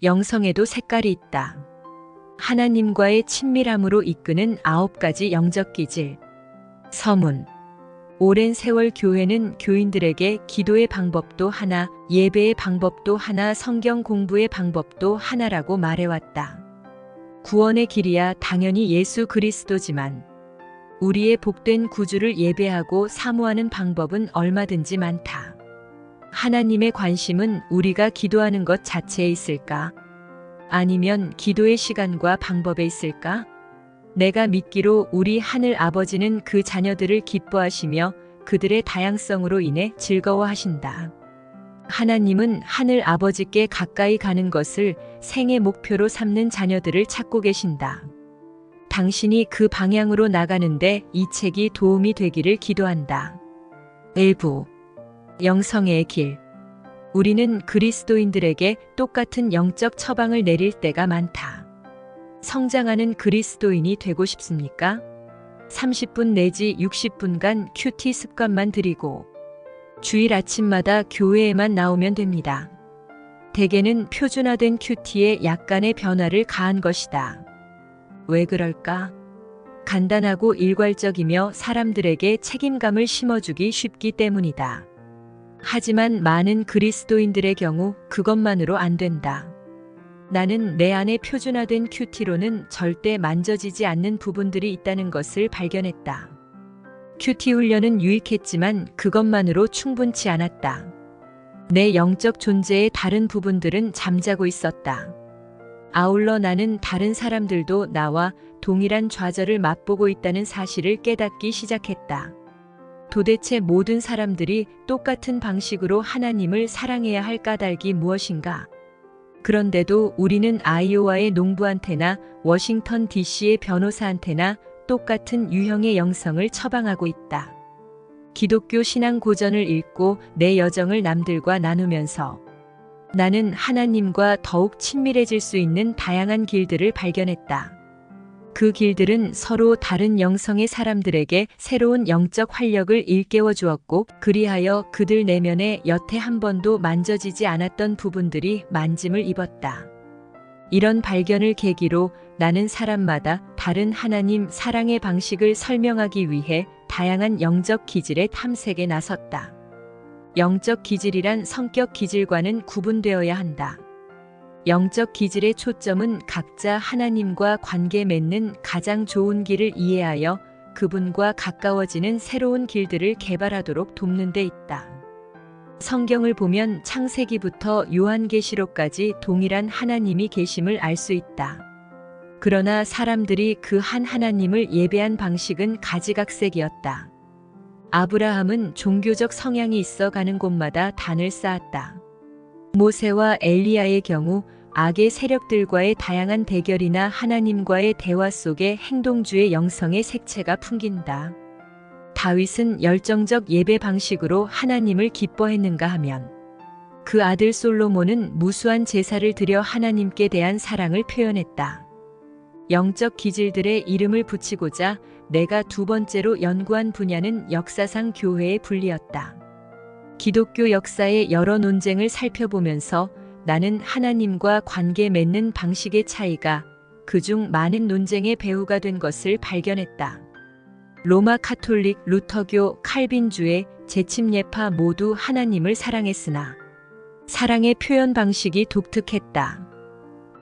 영성에도 색깔이 있다. 하나님과의 친밀함으로 이끄는 9가지 영적 기질. 서문. 오랜 세월 교회는 교인들에게 기도의 방법도 하나, 예배의 방법도 하나, 성경 공부의 방법도 하나라고 말해왔다. 구원의 길이야 당연히 예수 그리스도지만 우리의 복된 구주를 예배하고 사모하는 방법은 얼마든지 많다. 하나님의 관심은 우리가 기도하는 것 자체에 있을까? 아니면 기도의 시간과 방법에 있을까? 내가 믿기로 우리 하늘 아버지는 그 자녀들을 기뻐하시며 그들의 다양성으로 인해 즐거워하신다. 하나님은 하늘 아버지께 가까이 가는 것을 생애 목표로 삼는 자녀들을 찾고 계신다. 당신이 그 방향으로 나가는데 이 책이 도움이 되기를 기도한다. 일부. 영성의 길. 우리는 그리스도인들에게 똑같은 영적 처방을 내릴 때가 많다. 성장하는 그리스도인이 되고 싶습니까? 30분 내지 60분간 큐티 습관만 들이고 주일 아침마다 교회에만 나오면 됩니다. 대개는 표준화된 큐티에 약간의 변화를 가한 것이다. 왜 그럴까? 간단하고 일괄적이며 사람들에게 책임감을 심어주기 쉽기 때문이다. 하지만 많은 그리스도인들의 경우 그것만으로 안 된다. 나는 내 안에 표준화된 큐티로는 절대 만져지지 않는 부분들이 있다는 것을 발견했다. 큐티 훈련은 유익했지만 그것만으로 충분치 않았다. 내 영적 존재의 다른 부분들은 잠자고 있었다. 아울러 나는 다른 사람들도 나와 동일한 좌절을 맛보고 있다는 사실을 깨닫기 시작했다. 도대체 모든 사람들이 똑같은 방식으로 하나님을 사랑해야 할 까닭이 무엇인가? 그런데도 우리는 아이오와의 농부한테나 워싱턴 DC의 변호사한테나 똑같은 유형의 영성을 처방하고 있다. 기독교 신앙 고전을 읽고 내 여정을 남들과 나누면서 나는 하나님과 더욱 친밀해질 수 있는 다양한 길들을 발견했다. 그 길들은 서로 다른 영성의 사람들에게 새로운 영적 활력을 일깨워 주었고, 그리하여 그들 내면에 여태 한 번도 만져지지 않았던 부분들이 만짐을 입었다. 이런 발견을 계기로 나는 사람마다 다른 하나님 사랑의 방식을 설명하기 위해 다양한 영적 기질의 탐색에 나섰다. 영적 기질이란 성격 기질과는 구분되어야 한다. 영적 기질의 초점은 각자 하나님과 관계 맺는 가장 좋은 길을 이해하여 그분과 가까워지는 새로운 길들을 개발하도록 돕는 데 있다. 성경을 보면 창세기부터 요한계시록까지 동일한 하나님이 계심을 알 수 있다. 그러나 사람들이 그 한 하나님을 예배한 방식은 가지각색이었다. 아브라함은 종교적 성향이 있어 가는 곳마다 단을 쌓았다. 모세와 엘리야의 경우 악의 세력들과의 다양한 대결이나 하나님과의 대화 속에 행동주의 영성의 색채가 풍긴다. 다윗은 열정적 예배 방식으로 하나님을 기뻐했는가 하면 그 아들 솔로몬은 무수한 제사를 드려 하나님께 대한 사랑을 표현했다. 영적 기질들의 이름을 붙이고자 내가 두 번째로 연구한 분야는 역사상 교회의 분리였다. 기독교 역사의 여러 논쟁을 살펴보면서 나는 하나님과 관계 맺는 방식의 차이가 그중 많은 논쟁의 배후가 된 것을 발견했다. 로마 카톨릭, 루터교, 칼빈주의, 재침예파 모두 하나님을 사랑했으나 사랑의 표현 방식이 독특했다.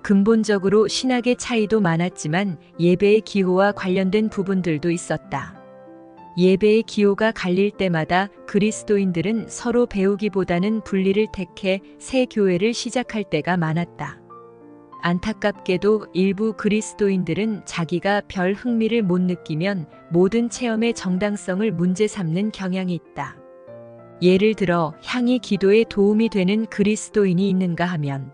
근본적으로 신학의 차이도 많았지만 예배의 기호와 관련된 부분들도 있었다. 예배의 기호가 갈릴 때마다 그리스도인들은 서로 배우기보다는 분리를 택해 새 교회를 시작할 때가 많았다. 안타깝게도 일부 그리스도인들은 자기가 별 흥미를 못 느끼면 모든 체험의 정당성을 문제 삼는 경향이 있다. 예를 들어 향이 기도에 도움이 되는 그리스도인이 있는가 하면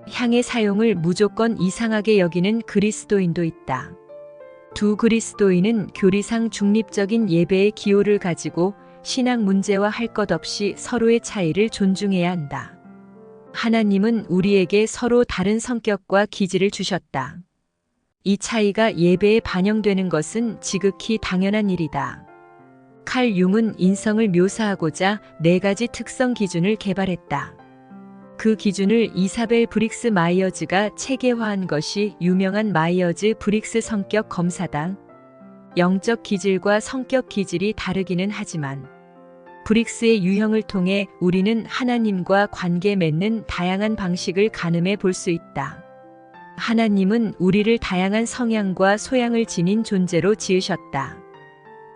향의 사용을 무조건 이상하게 여기는 그리스도인도 있다. 두 그리스도인은 교리상 중립적인 예배의 기호를 가지고 신앙 문제와 할 것 없이 서로의 차이를 존중해야 한다. 하나님은 우리에게 서로 다른 성격과 기질을 주셨다. 이 차이가 예배에 반영되는 것은 지극히 당연한 일이다. 칼 융은 인성을 묘사하고자 4가지 특성 기준을 개발했다. 그 기준을 이사벨 브릭스 마이어즈가 체계화한 것이 유명한 마이어즈 브릭스 성격 검사다. 영적 기질과 성격 기질이 다르기는 하지만 브릭스의 유형을 통해 우리는 하나님과 관계 맺는 다양한 방식을 가늠해 볼 수 있다. 하나님은 우리를 다양한 성향과 소양을 지닌 존재로 지으셨다.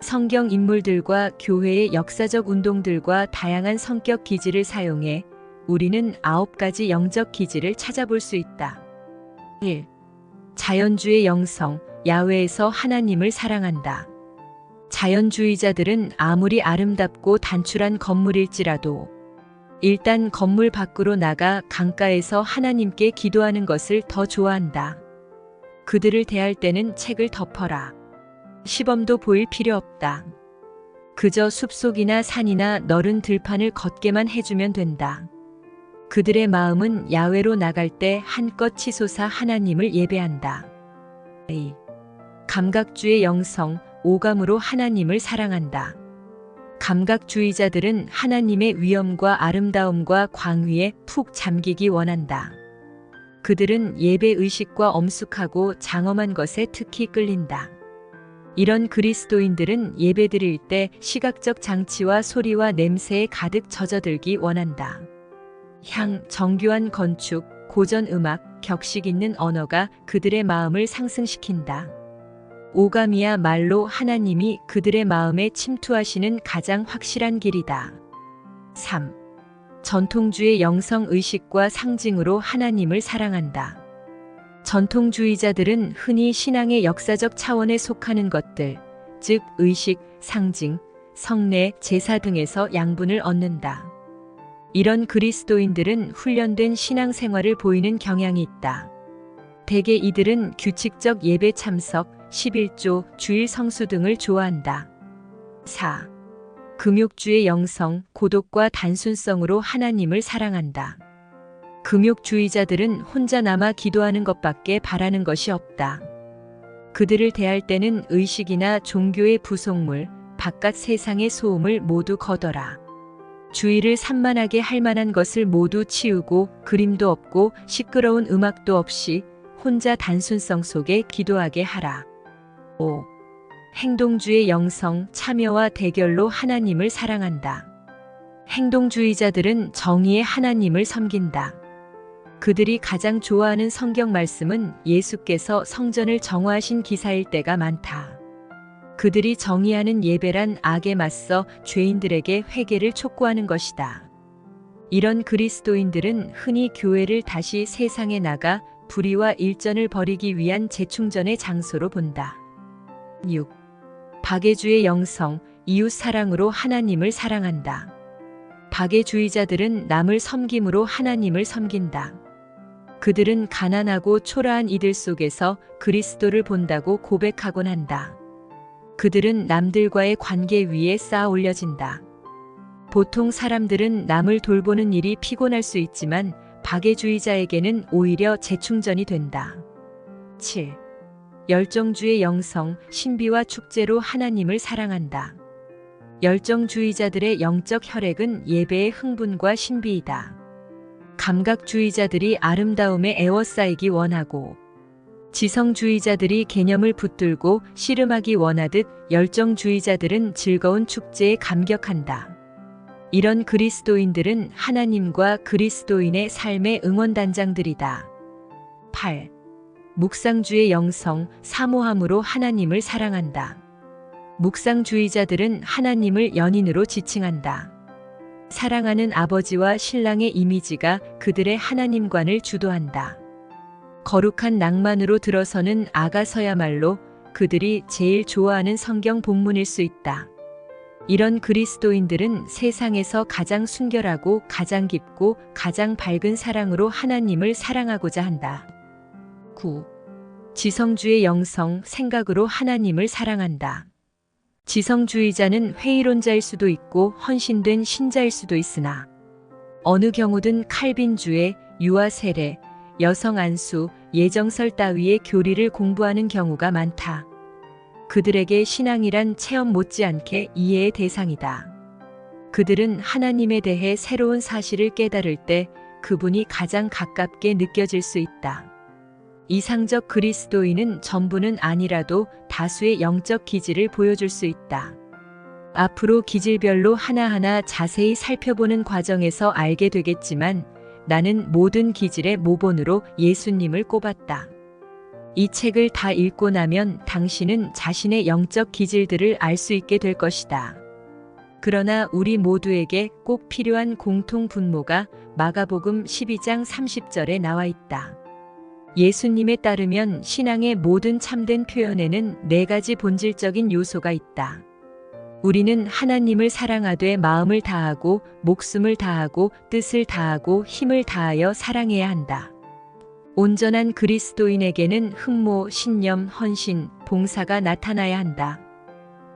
성경 인물들과 교회의 역사적 운동들과 다양한 성격 기질을 사용해 우리는 9가지 영적 기질을 찾아볼 수 있다. 1. 자연주의 영성, 야훼에서 하나님을 사랑한다. 자연주의자들은 아무리 아름답고 단출한 건물일지라도 일단 건물 밖으로 나가 강가에서 하나님께 기도하는 것을 더 좋아한다. 그들을 대할 때는 책을 덮어라. 시범도 보일 필요 없다. 그저 숲속이나 산이나 너른 들판을 걷게만 해주면 된다. 그들의 마음은 야훼로 나갈 때 한껏 치솟아 하나님을 예배한다. 2. 감각주의 영성, 오감으로 하나님을 사랑한다. 감각주의자들은 하나님의 위엄과 아름다움과 광위에 푹 잠기기 원한다. 그들은 예배 의식과 엄숙하고 장엄한 것에 특히 끌린다. 이런 그리스도인들은 예배드릴 때 시각적 장치와 소리와 냄새에 가득 젖어들기 원한다. 향, 정교한 건축, 고전 음악, 격식 있는 언어가 그들의 마음을 상승시킨다. 오감이야말로 하나님이 그들의 마음에 침투하시는 가장 확실한 길이다. 3. 전통주의 영성 의식과 상징으로 하나님을 사랑한다. 전통주의자들은 흔히 신앙의 역사적 차원에 속하는 것들, 즉 의식, 상징, 성례, 제사 등에서 양분을 얻는다. 이런 그리스도인들은 훈련된 신앙생활을 보이는 경향이 있다. 대개 이들은 규칙적 예배 참석, 11조, 주일 성수 등을 좋아한다. 4. 금욕주의 영성, 고독과 단순성으로 하나님을 사랑한다. 금욕주의자들은 혼자 남아 기도하는 것밖에 바라는 것이 없다. 그들을 대할 때는 의식이나 종교의 부속물, 바깥 세상의 소음을 모두 거둬라. 주의를 산만하게 할 만한 것을 모두 치우고 그림도 없고 시끄러운 음악도 없이 혼자 단순성 속에 기도하게 하라. 5. 행동주의 영성, 참여와 대결로 하나님을 사랑한다. 행동주의자들은 정의의 하나님을 섬긴다. 그들이 가장 좋아하는 성경 말씀은 예수께서 성전을 정화하신 기사일 때가 많다. 그들이 정의하는 예배란 악에 맞서 죄인들에게 회개를 촉구하는 것이다. 이런 그리스도인들은 흔히 교회를 다시 세상에 나가 불의와 일전을 벌이기 위한 재충전의 장소로 본다. 6. 박애주의 영성, 이웃 사랑으로 하나님을 사랑한다. 박애주의자들은 남을 섬김으로 하나님을 섬긴다. 그들은 가난하고 초라한 이들 속에서 그리스도를 본다고 고백하곤 한다. 그들은 남들과의 관계 위에 쌓아 올려진다. 보통 사람들은 남을 돌보는 일이 피곤할 수 있지만 박애주의자에게는 오히려 재충전이 된다. 7. 열정주의 영성, 신비와 축제로 하나님을 사랑한다. 열정주의자들의 영적 혈액은 예배의 흥분과 신비이다. 감각주의자들이 아름다움에 애워싸이기 원하고 지성주의자들이 개념을 붙들고 씨름하기 원하듯 열정주의자들은 즐거운 축제에 감격한다. 이런 그리스도인들은 하나님과 그리스도인의 삶의 응원단장들이다. 8. 묵상주의 영성, 사모함으로 하나님을 사랑한다. 묵상주의자들은 하나님을 연인으로 지칭한다. 사랑하는 아버지와 신랑의 이미지가 그들의 하나님관을 주도한다. 거룩한 낭만으로 들어서는 아가서야말로 그들이 제일 좋아하는 성경 본문일 수 있다. 이런 그리스도인들은 세상에서 가장 순결하고 가장 깊고 가장 밝은 사랑으로 하나님을 사랑하고자 한다. 9. 지성주의 영성, 생각으로 하나님을 사랑한다. 지성주의자는 회의론자일 수도 있고 헌신된 신자일 수도 있으나 어느 경우든 칼빈주의, 유아 세례, 여성 안수, 예정설 따위의 교리를 공부하는 경우가 많다. 그들에게 신앙이란 체험 못지않게 이해의 대상이다. 그들은 하나님에 대해 새로운 사실을 깨달을 때 그분이 가장 가깝게 느껴질 수 있다. 이상적 그리스도인은 전부는 아니라도 다수의 영적 기질을 보여줄 수 있다. 앞으로 기질별로 하나하나 자세히 살펴보는 과정에서 알게 되겠지만 나는 모든 기질의 모본으로 예수님을 꼽았다. 이 책을 다 읽고 나면 당신은 자신의 영적 기질들을 알 수 있게 될 것이다. 그러나 우리 모두에게 꼭 필요한 공통 분모가 마가복음 12장 30절에 나와 있다. 예수님에 따르면 신앙의 모든 참된 표현에는 4가지 본질적인 요소가 있다. 우리는 하나님을 사랑하되 마음을 다하고 목숨을 다하고 뜻을 다하고 힘을 다하여 사랑해야 한다. 온전한 그리스도인에게는 흠모, 신념, 헌신, 봉사가 나타나야 한다.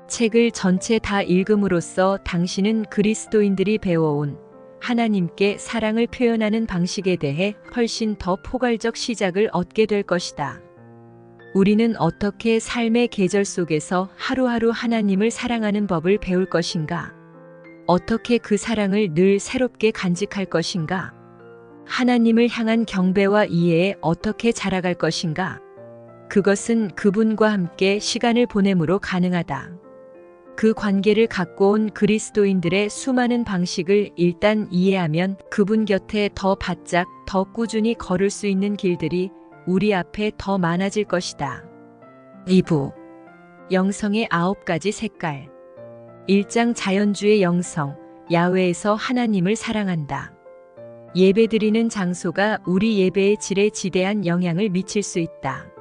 책을 전체 다 읽음으로써 당신은 그리스도인들이 배워온 하나님께 사랑을 표현하는 방식에 대해 훨씬 더 포괄적 시작을 얻게 될 것이다. 우리는 어떻게 삶의 계절 속에서 하루하루 하나님을 사랑하는 법을 배울 것인가? 어떻게 그 사랑을 늘 새롭게 간직할 것인가? 하나님을 향한 경배와 이해에 어떻게 자라갈 것인가? 그것은 그분과 함께 시간을 보냄으로 가능하다. 그 관계를 갖고 온 그리스도인들의 수많은 방식을 일단 이해하면 그분 곁에 더 바짝, 더 꾸준히 걸을 수 있는 길들이 우리 앞에 더 많아질 것이다. 2부 영성의 9가지 색깔 1장 자연주의 영성, 야훼에서 하나님을 사랑한다. 예배드리는 장소가 우리 예배의 질에 지대한 영향을 미칠 수 있다.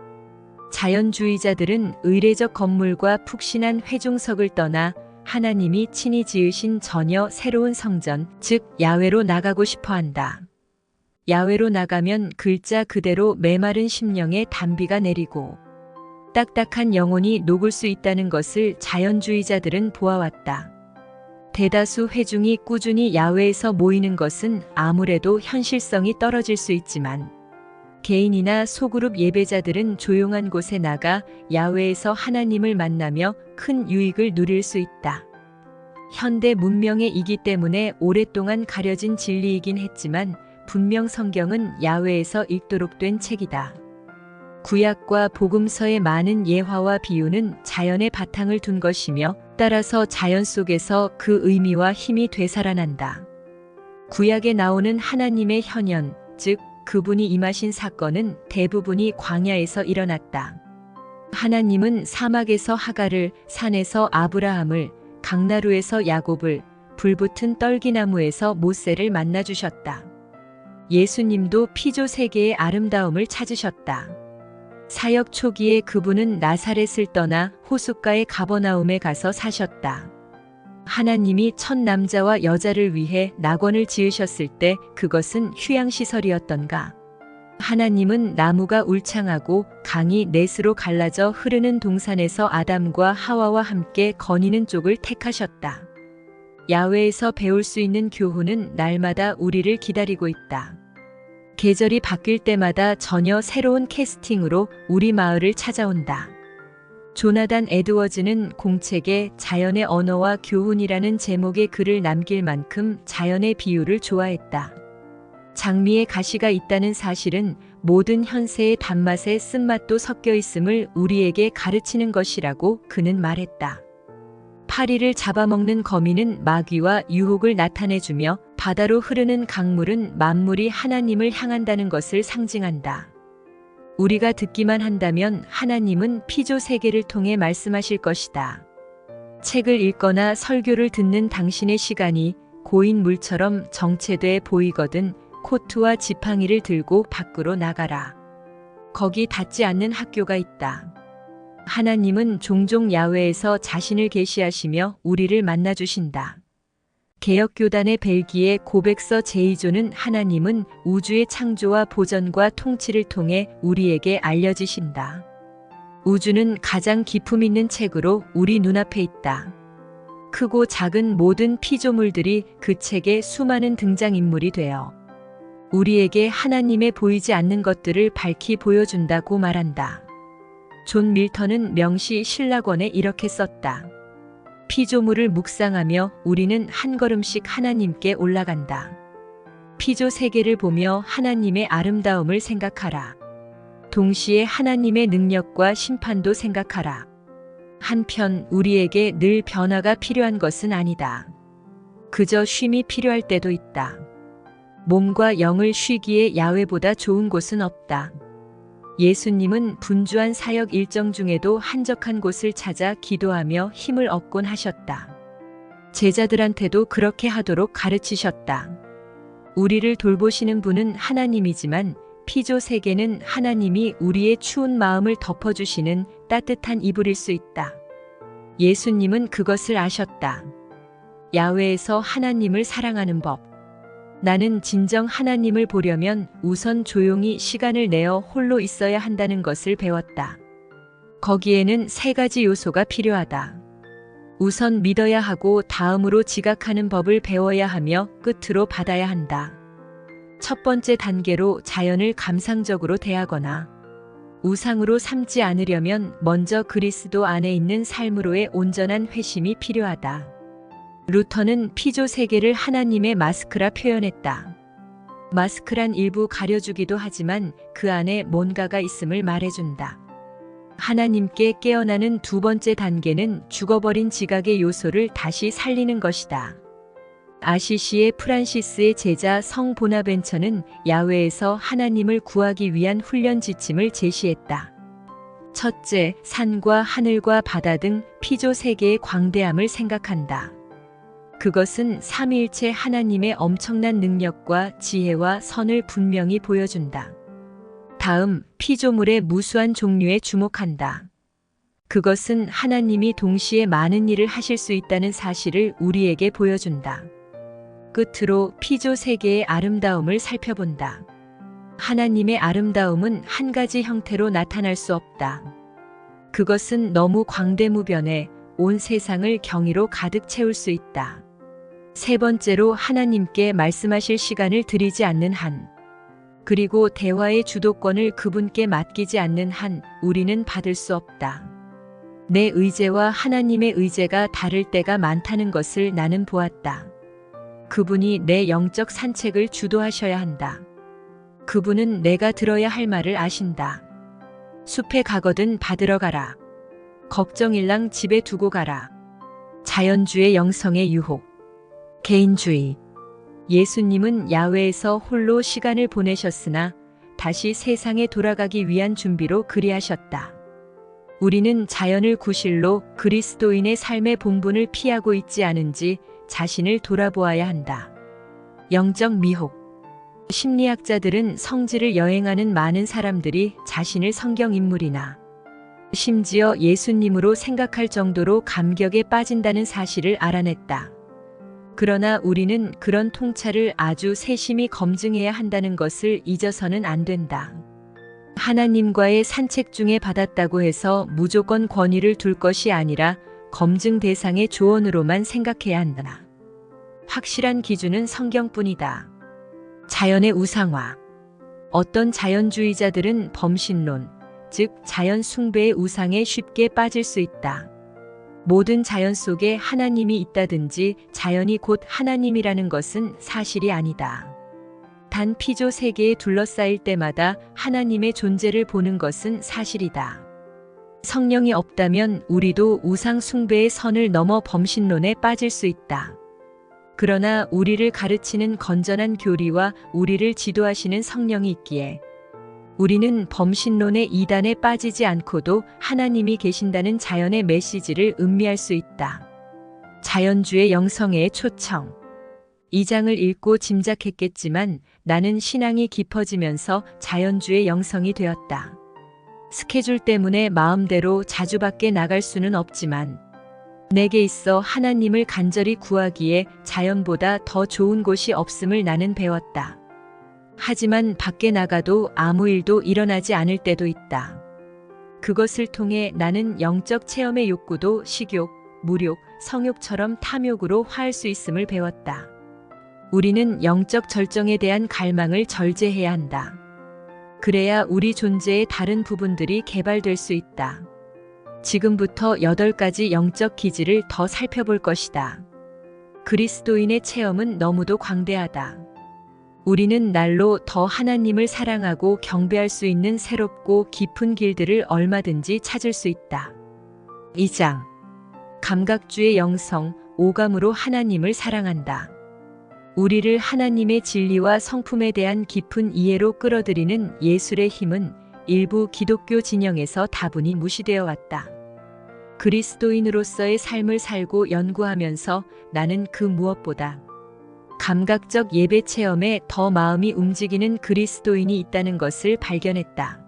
자연주의자들은 의례적 건물과 푹신한 회중석을 떠나 하나님이 친히 지으신 전혀 새로운 성전, 즉 야훼로 나가고 싶어 한다. 야훼로 나가면 글자 그대로 메마른 심령에 단비가 내리고 딱딱한 영혼이 녹을 수 있다는 것을 자연주의자들은 보아왔다. 대다수 회중이 꾸준히 야훼에서 모이는 것은 아무래도 현실성이 떨어질 수 있지만 개인이나 소그룹 예배자들은 조용한 곳에 나가 야훼에서 하나님을 만나며 큰 유익을 누릴 수 있다. 현대 문명의 이기 때문에 오랫동안 가려진 진리이긴 했지만 분명 성경은 야훼에서 읽도록 된 책이다. 구약과 복음서의 많은 예화와 비유는 자연의 바탕을 둔 것이며 따라서 자연 속에서 그 의미와 힘이 되살아난다. 구약에 나오는 하나님의 현현, 즉 그분이 임하신 사건은 대부분이 광야에서 일어났다. 하나님은 사막에서 하갈을, 산에서 아브라함을, 강나루에서 야곱을, 불붙은 떨기나무에서 모세를 만나주셨다. 예수님도 피조 세계의 아름다움을 찾으셨다. 사역 초기에 그분은 나사렛을 떠나 호숫가의 가버나움에 가서 사셨다. 하나님이 첫 남자와 여자를 위해 낙원을 지으셨을 때 그것은 휴양시설이었던가? 하나님은 나무가 울창하고 강이 넷으로 갈라져 흐르는 동산에서 아담과 하와와 함께 거니는 쪽을 택하셨다. 야훼에서 배울 수 있는 교훈은 날마다 우리를 기다리고 있다. 계절이 바뀔 때마다 전혀 새로운 캐스팅으로 우리 마을을 찾아온다. 조나단 에드워즈는 공책에 자연의 언어와 교훈이라는 제목의 글을 남길 만큼 자연의 비유를 좋아했다. 장미에 가시가 있다는 사실은 모든 현세의 단맛에 쓴맛도 섞여 있음을 우리에게 가르치는 것이라고 그는 말했다. 파리를 잡아먹는 거미는 마귀와 유혹을 나타내주며 바다로 흐르는 강물은 만물이 하나님을 향한다는 것을 상징한다. 우리가 듣기만 한다면 하나님은 피조 세계를 통해 말씀하실 것이다. 책을 읽거나 설교를 듣는 당신의 시간이 고인 물처럼 정체돼 보이거든 코트와 지팡이를 들고 밖으로 나가라. 거기 닿지 않는 학교가 있다. 하나님은 종종 야훼에서 자신을 계시하시며 우리를 만나주신다. 개혁교단의 벨기에 고백서 제2조는 하나님은 우주의 창조와 보전과 통치를 통해 우리에게 알려지신다. 우주는 가장 기품 있는 책으로 우리 눈앞에 있다. 크고 작은 모든 피조물들이 그 책의 수많은 등장인물이 되어 우리에게 하나님의 보이지 않는 것들을 밝히 보여준다고 말한다. 존 밀턴은 명시 신락원에 이렇게 썼다. 피조물을 묵상하며 우리는 한 걸음씩 하나님께 올라간다. 피조 세계를 보며 하나님의 아름다움을 생각하라. 동시에 하나님의 능력과 심판도 생각하라. 한편 우리에게 늘 변화가 필요한 것은 아니다. 그저 쉼이 필요할 때도 있다. 몸과 영을 쉬기에 야외보다 좋은 곳은 없다. 예수님은 분주한 사역 일정 중에도 한적한 곳을 찾아 기도하며 힘을 얻곤 하셨다. 제자들한테도 그렇게 하도록 가르치셨다. 우리를 돌보시는 분은 하나님이지만 피조 세계는 하나님이 우리의 추운 마음을 덮어주시는 따뜻한 이불일 수 있다. 예수님은 그것을 아셨다. 야외에서 하나님을 사랑하는 법. 나는 진정 하나님을 보려면 우선 조용히 시간을 내어 홀로 있어야 한다는 것을 배웠다. 거기에는 3가지 요소가 필요하다. 우선 믿어야 하고 다음으로 지각하는 법을 배워야 하며 끝으로 받아야 한다. 첫 번째 단계로 자연을 감상적으로 대하거나 우상으로 삼지 않으려면 먼저 그리스도 안에 있는 삶으로의 온전한 회심이 필요하다. 루터는 피조 세계를 하나님의 마스크라 표현했다. 마스크란 일부 가려주기도 하지만 그 안에 뭔가가 있음을 말해준다. 하나님께 깨어나는 2번째 단계는 죽어버린 지각의 요소를 다시 살리는 것이다. 아시시의 프란시스의 제자 성 보나벤처는 야외에서 하나님을 구하기 위한 훈련 지침을 제시했다. 첫째, 산과 하늘과 바다 등 피조 세계의 광대함을 생각한다. 그것은 삼위일체 하나님의 엄청난 능력과 지혜와 선을 분명히 보여준다. 다음, 피조물의 무수한 종류에 주목한다. 그것은 하나님이 동시에 많은 일을 하실 수 있다는 사실을 우리에게 보여준다. 끝으로 피조 세계의 아름다움을 살펴본다. 하나님의 아름다움은 한 가지 형태로 나타날 수 없다. 그것은 너무 광대무변해 온 세상을 경이로 가득 채울 수 있다. 3번째로 하나님께 말씀하실 시간을 드리지 않는 한, 그리고 대화의 주도권을 그분께 맡기지 않는 한 우리는 받을 수 없다. 내 의제와 하나님의 의제가 다를 때가 많다는 것을 나는 보았다. 그분이 내 영적 산책을 주도하셔야 한다. 그분은 내가 들어야 할 말을 아신다. 숲에 가거든 받으러 가라. 걱정일랑 집에 두고 가라. 자연주의 영성의 유혹. 개인주의. 예수님은 야외에서 홀로 시간을 보내셨으나 다시 세상에 돌아가기 위한 준비로 그리하셨다. 우리는 자연을 구실로 그리스도인의 삶의 본분을 피하고 있지 않은지 자신을 돌아보아야 한다. 영적 미혹. 심리학자들은 성지를 여행하는 많은 사람들이 자신을 성경인물이나 심지어 예수님으로 생각할 정도로 감격에 빠진다는 사실을 알아냈다. 그러나 우리는 그런 통찰을 아주 세심히 검증해야 한다는 것을 잊어서는 안 된다. 하나님과의 산책 중에 받았다고 해서 무조건 권위를 둘 것이 아니라 검증 대상의 조언으로만 생각해야 한다. 확실한 기준은 성경뿐이다. 자연의 우상화. 어떤 자연주의자들은 범신론, 즉 자연 숭배의 우상에 쉽게 빠질 수 있다. 모든 자연 속에 하나님이 있다든지 자연이 곧 하나님이라는 것은 사실이 아니다. 단 피조 세계에 둘러싸일 때마다 하나님의 존재를 보는 것은 사실이다. 성령이 없다면 우리도 우상 숭배의 선을 넘어 범신론에 빠질 수 있다. 그러나 우리를 가르치는 건전한 교리와 우리를 지도하시는 성령이 있기에 우리는 범신론의 이단에 빠지지 않고도 하나님이 계신다는 자연의 메시지를 음미할 수 있다. 자연주의 영성의 초청. 이 장을 읽고 짐작했겠지만 나는 신앙이 깊어지면서 자연주의 영성이 되었다. 스케줄 때문에 마음대로 자주 밖에 나갈 수는 없지만 내게 있어 하나님을 간절히 구하기에 자연보다 더 좋은 곳이 없음을 나는 배웠다. 하지만 밖에 나가도 아무 일도 일어나지 않을 때도 있다. 그것을 통해 나는 영적 체험의 욕구도 식욕, 무욕, 성욕처럼 탐욕으로 화할 수 있음을 배웠다. 우리는 영적 절정에 대한 갈망을 절제해야 한다. 그래야 우리 존재의 다른 부분들이 개발될 수 있다. 지금부터 8가지 영적 기질을 더 살펴볼 것이다. 그리스도인의 체험은 너무도 광대하다. 우리는 날로 더 하나님을 사랑하고 경배할 수 있는 새롭고 깊은 길들을 얼마든지 찾을 수 있다. 2장. 감각주의 영성, 오감으로 하나님을 사랑한다. 우리를 하나님의 진리와 성품에 대한 깊은 이해로 끌어들이는 예술의 힘은 일부 기독교 진영에서 다분히 무시되어 왔다. 그리스도인으로서의 삶을 살고 연구하면서 나는 그 무엇보다 감각적 예배 체험에 더 마음이 움직이는 그리스도인이 있다는 것을 발견했다.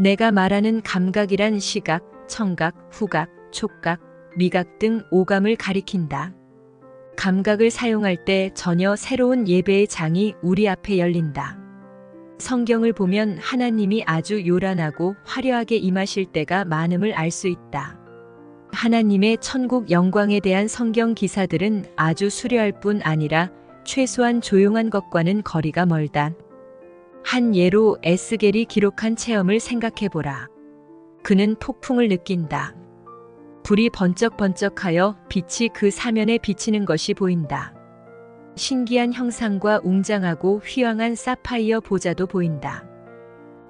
내가 말하는 감각이란 시각, 청각, 후각, 촉각, 미각 등 오감을 가리킨다. 감각을 사용할 때 전혀 새로운 예배의 장이 우리 앞에 열린다. 성경을 보면 하나님이 아주 요란하고 화려하게 임하실 때가 많음을 알 수 있다. 하나님의 천국 영광에 대한 성경 기사들은 아주 수려할 뿐 아니라 최소한 조용한 것과는 거리가 멀다. 한 예로 에스겔이 기록한 체험을 생각해보라. 그는 폭풍을 느낀다. 불이 번쩍번쩍하여 빛이 그 사면에 비치는 것이 보인다. 신기한 형상과 웅장하고 휘황한 사파이어 보좌도 보인다.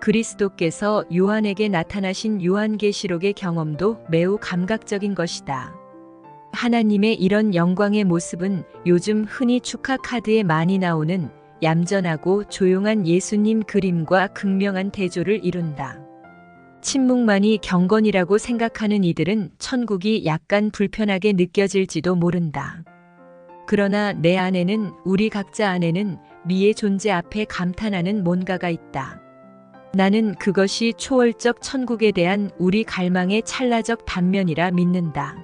그리스도께서 요한에게 나타나신 요한계시록의 경험도 매우 감각적인 것이다. 하나님의 이런 영광의 모습은 요즘 흔히 축하 카드에 많이 나오는 얌전하고 조용한 예수님 그림과 극명한 대조를 이룬다. 침묵만이 경건이라고 생각하는 이들은 천국이 약간 불편하게 느껴질지도 모른다. 그러나 내 안에는, 우리 각자 안에는 미의 존재 앞에 감탄하는 뭔가가 있다. 나는 그것이 초월적 천국에 대한 우리 갈망의 찰나적 단면이라 믿는다.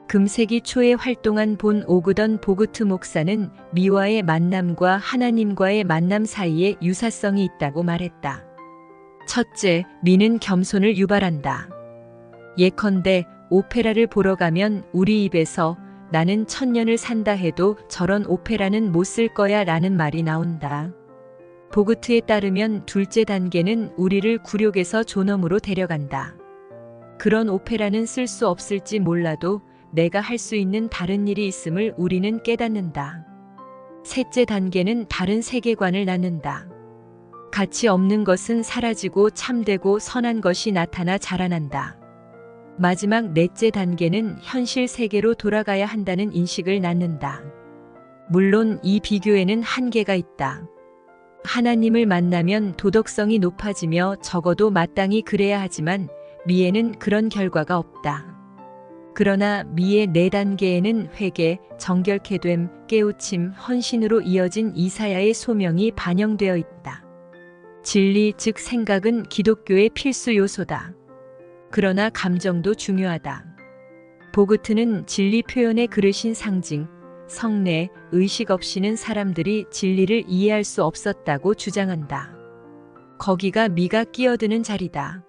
금세기 초에 활동한 본 오그던 보그트 목사는 미와의 만남과 하나님과의 만남 사이에 유사성이 있다고 말했다. 첫째, 미는 겸손을 유발한다. 예컨대 오페라를 보러 가면 우리 입에서 나는 1000년을 산다 해도 저런 오페라는 못 쓸 거야 라는 말이 나온다. 보그트에 따르면 둘째 단계는 우리를 굴욕에서 존엄으로 데려간다. 그런 오페라는 쓸 수 없을지 몰라도 내가 할 수 있는 다른 일이 있음을 우리는 깨닫는다. 셋째 단계는 다른 세계관을 낳는다. 가치 없는 것은 사라지고 참되고 선한 것이 나타나 자라난다. 마지막 넷째 단계는 현실 세계로 돌아가야 한다는 인식을 낳는다. 물론 이 비교에는 한계가 있다. 하나님을 만나면 도덕성이 높아지며 적어도 마땅히 그래야 하지만 미에는 그런 결과가 없다. 그러나 미의 4단계에는 회개, 정결케 됨, 깨우침, 헌신으로 이어진 이사야의 소명이 반영되어 있다. 진리 즉 생각은 기독교의 필수 요소다. 그러나 감정도 중요하다. 보그트는 진리 표현의 그릇인 상징, 성례, 의식 없이는 사람들이 진리를 이해할 수 없었다고 주장한다. 거기가 미가 끼어드는 자리다.